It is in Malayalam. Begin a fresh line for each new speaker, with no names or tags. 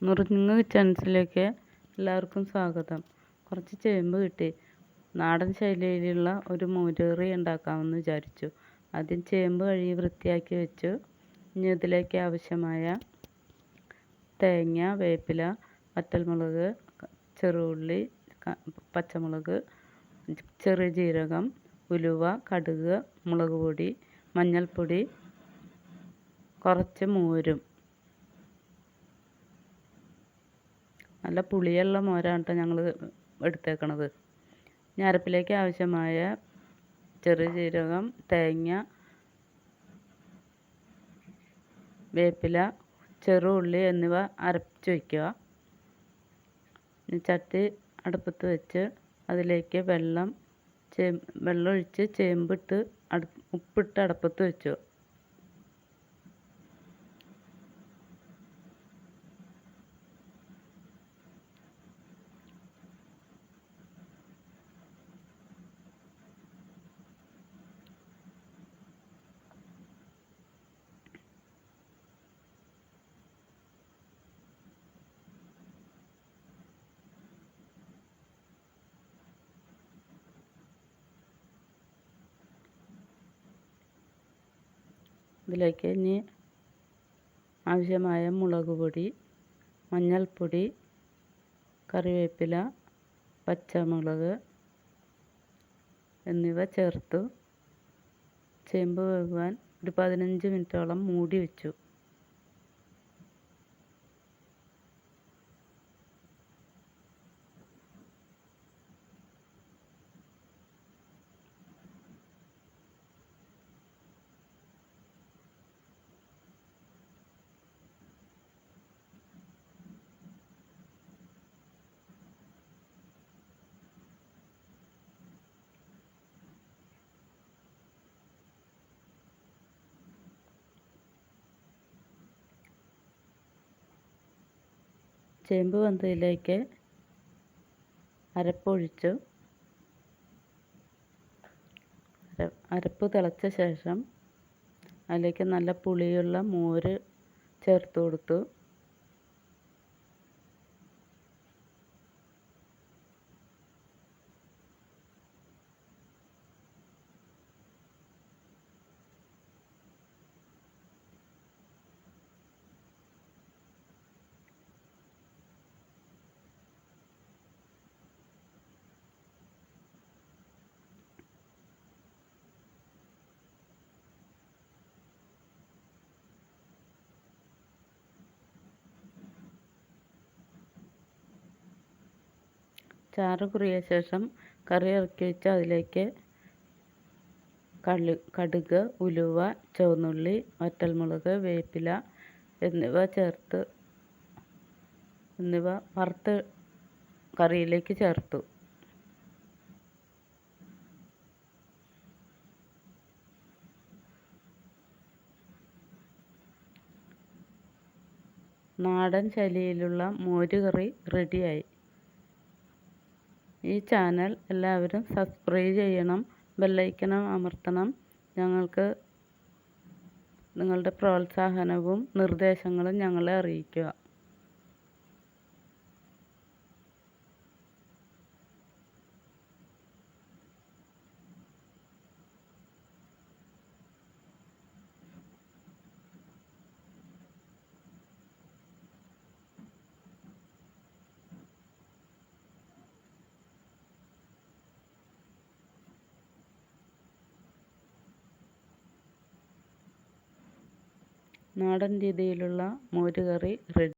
നുറുങ്ങ് കിച്ചൺസിലേക്ക് എല്ലാവർക്കും സ്വാഗതം. കുറച്ച് ചേമ്പ് കിട്ടി. നാടൻ ശൈലിയിലുള്ള ഒരു മോരുകറി ഉണ്ടാക്കാമെന്ന് വിചാരിച്ചു. ആദ്യം ചേമ്പ് കഴുകി വൃത്തിയാക്കി വെച്ചു. ഇനി ഇതിലേക്ക് ആവശ്യമായ തേങ്ങ, വേപ്പില, വറ്റൽമുളക്, ചെറുള്ളി, പച്ചമുളക്, ചെറിയ ജീരകം, ഉലുവ, കടുക്, മുളക് പൊടി, മഞ്ഞൾപ്പൊടി, കുറച്ച് മോരും. നല്ല പുളിയുള്ള മോരാണ് കേട്ടോ ഞങ്ങൾ എടുത്തേക്കണത്. ഇനി അരപ്പിലേക്ക് ആവശ്യമായ ചെറിയ ജീരകം, തേങ്ങ, വേപ്പില, ചെറുള്ളി എന്നിവ അരച്ച് വയ്ക്കുക. ചട്ടി അടുപ്പത്ത് വെച്ച് അതിലേക്ക് വെള്ളം ഒഴിച്ച് ചേമ്പിട്ട് ഉപ്പിട്ട് അടുപ്പത്ത് വെച്ചു. ഇതിലേക്ക് ഇനി ആവശ്യമായ മുളക് പൊടി, മഞ്ഞൾപ്പൊടി, കറിവേപ്പില, പച്ചമുളക് എന്നിവ ചേർത്തു ചേമ്പ് വേവാൻ ഒരു 15 മിനിറ്റോളം മൂടി വെച്ചു. ചേമ്പ് വെന്തതിലേക്ക് അരപ്പൊഴിച്ചു. അരപ്പ് തിളച്ച ശേഷം അതിലേക്ക് നല്ല പുളിയുള്ള മോര് ചേർത്ത് കൊടുത്തു. ചാറ് കുറിയ ശേഷം കറി ഇറക്കി വെച്ച് അതിലേക്ക് കടുക്, ഉലുവ, ചുവന്നുള്ളി, വറ്റൽമുളക്, വേപ്പില എന്നിവ വറുത്ത് കറിയിലേക്ക് ചേർത്തു. നാടൻ ശൈലിയിലുള്ള മോരുകറി റെഡിയായി. ഈ ചാനൽ എല്ലാവരും സബ്സ്ക്രൈബ് ചെയ്യണം, ബെല്ലൈക്കൺ അമർത്തണം. ഞങ്ങൾക്ക് നിങ്ങളുടെ പ്രോത്സാഹനവും നിർദ്ദേശങ്ങളും ഞങ്ങളെ അറിയിക്കുക. നാടൻ രീതിയിലുള്ള മോരുകറി റെഡി.